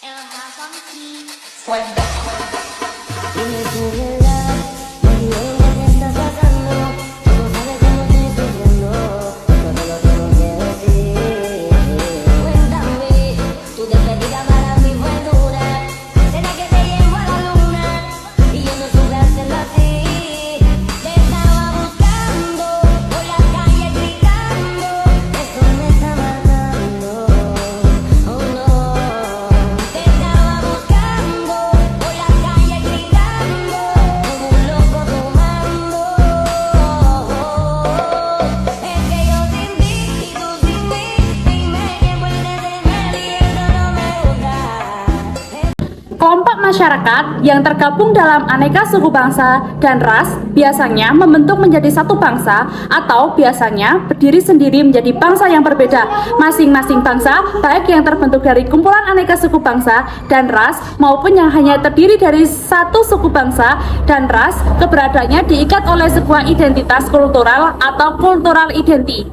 Dime tu verdad, baby, ¿qué estás pasando? Tú no sabes cómo estoy sufriendo, eso te lo tengo que decir. Cuéntame, tu despedida para mí fue dura. ¿Será que te llevo a la luna? Y yo no supe hacerlo así. Te estaba buscando por la calle gritando, eso me está matando. Oh no, te estaba buscando por la calle gritando como un loco tomando. Es que yo sin ti y tú sin mí, dime quién puede tener y eso no me gusta. Kelompok masyarakat yang tergabung dalam aneka suku bangsa dan ras biasanya membentuk menjadi satu bangsa atau biasanya berdiri sendiri menjadi bangsa yang berbeda. Masing-masing bangsa, baik yang terbentuk dari kumpulan aneka suku bangsa dan ras maupun yang hanya terdiri dari satu suku bangsa dan ras, keberadaannya diikat oleh sebuah identitas kultural atau cultural identity.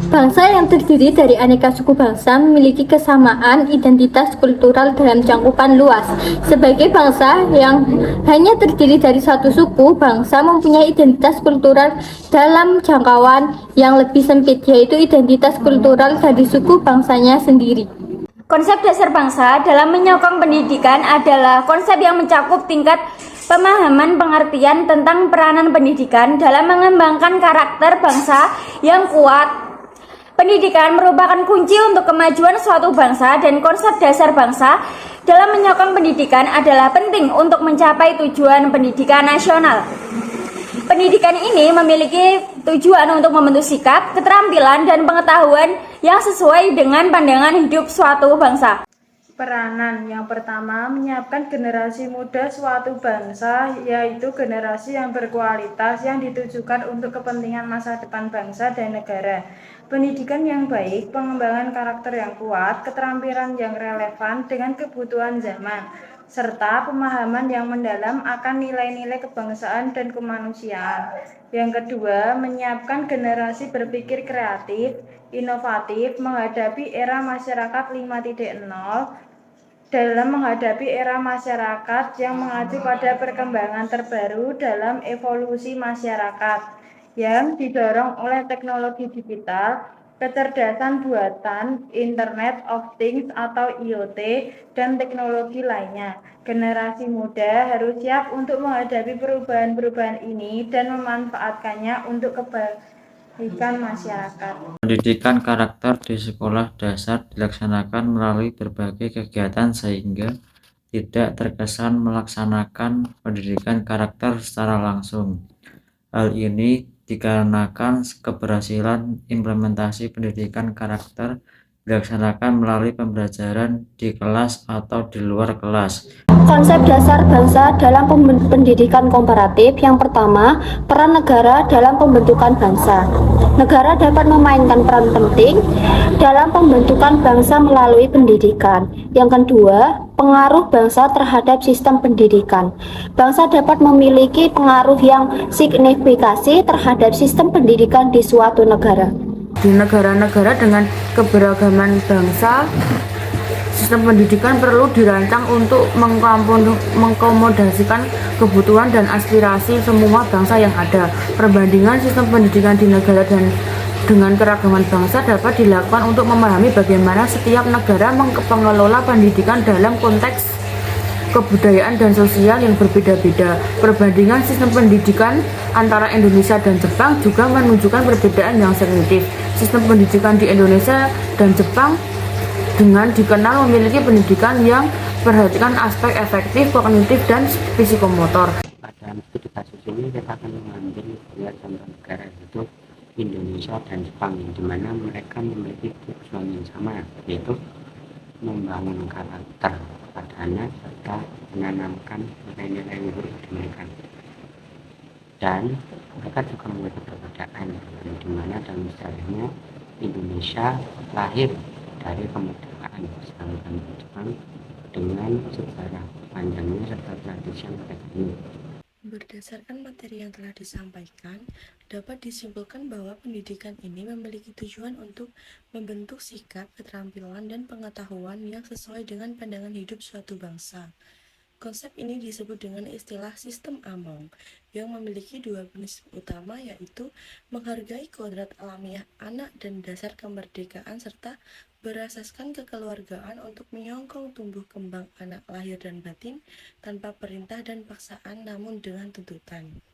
Bangsa yang terdiri dari aneka suku bangsa memiliki kesamaan identitas kultural dalam cakupan luas. Sebagai bangsa yang hanya terdiri dari satu suku, bangsa mempunyai identitas kultural dalam jangkauan yang lebih sempit, yaitu identitas kultural dari suku bangsanya sendiri. Konsep dasar bangsa dalam menyokong pendidikan adalah konsep yang mencakup tingkat pemahaman pengertian tentang peranan pendidikan dalam mengembangkan karakter bangsa yang kuat. Pendidikan merupakan kunci untuk kemajuan suatu bangsa dan konsep dasar bangsa dalam menyokong pendidikan adalah penting untuk mencapai tujuan pendidikan nasional. Pendidikan ini memiliki tujuan untuk membentuk sikap, keterampilan, dan pengetahuan yang sesuai dengan pandangan hidup suatu bangsa. Peranan yang pertama menyiapkan generasi muda suatu bangsa, yaitu generasi yang berkualitas yang ditujukan untuk kepentingan masa depan bangsa dan negara. Pendidikan yang baik, pengembangan karakter yang kuat, keterampilan yang relevan dengan kebutuhan zaman, serta pemahaman yang mendalam akan nilai-nilai kebangsaan dan kemanusiaan. Yang kedua, menyiapkan generasi berpikir kreatif, inovatif menghadapi era masyarakat 5.0 dalam menghadapi era masyarakat yang mengacu pada perkembangan terbaru dalam evolusi masyarakat yang didorong oleh teknologi digital, kecerdasan buatan, Internet of Things atau IoT, dan teknologi lainnya. Generasi muda harus siap untuk menghadapi perubahan-perubahan ini dan memanfaatkannya untuk kebaikan masyarakat. Pendidikan karakter di sekolah dasar dilaksanakan melalui berbagai kegiatan sehingga tidak terkesan melaksanakan pendidikan karakter secara langsung. Hal ini dikarenakan keberhasilan implementasi pendidikan karakter dilaksanakan melalui pembelajaran di kelas atau di luar kelas. Konsep dasar bangsa dalam pendidikan komparatif. Yang pertama, peran negara dalam pembentukan bangsa. Negara dapat memainkan peran penting dalam pembentukan bangsa melalui pendidikan. Yang kedua, pengaruh bangsa terhadap sistem pendidikan. Bangsa dapat memiliki pengaruh yang signifikasi terhadap sistem pendidikan di suatu negara. Di negara-negara dengan keberagaman bangsa, sistem pendidikan perlu dirancang untuk mengakomodasikan kebutuhan dan aspirasi semua bangsa yang ada. Perbandingan sistem pendidikan di negara dan dengan keragaman bangsa dapat dilakukan untuk memahami bagaimana setiap negara mengelola pendidikan dalam konteks kebudayaan dan sosial yang berbeda-beda. Perbandingan sistem pendidikan antara Indonesia dan Jepang juga menunjukkan perbedaan yang signifikan. Sistem pendidikan di Indonesia dan Jepang dengan dikenal memiliki pendidikan yang perhatikan aspek efektif, kognitif, dan psikomotor. Pada studi kasus ini kita akan mengambil dua contoh negara, yaitu Indonesia dan Jepang, di mana mereka memiliki tujuan yang sama, yaitu membangun karakter pada anak serta menanamkan nilai-nilai luhur pendidikan. Dan mereka juga memiliki perbedaan, di mana dalam sejarahnya Indonesia lahir dari kemerdekaan, sedangkan Jepang dengan sejarah panjangnya serta tradisi yang beragam. Berdasarkan materi yang telah disampaikan, dapat disimpulkan bahwa pendidikan ini memiliki tujuan untuk membentuk sikap, keterampilan, dan pengetahuan yang sesuai dengan pandangan hidup suatu bangsa. Konsep ini disebut dengan istilah sistem Among, yang memiliki dua prinsip utama, yaitu menghargai kodrat alamiah anak dan dasar kemerdekaan, serta berasaskan kekeluargaan untuk menyokong tumbuh kembang anak lahir dan batin tanpa perintah dan paksaan, namun dengan tuntutan.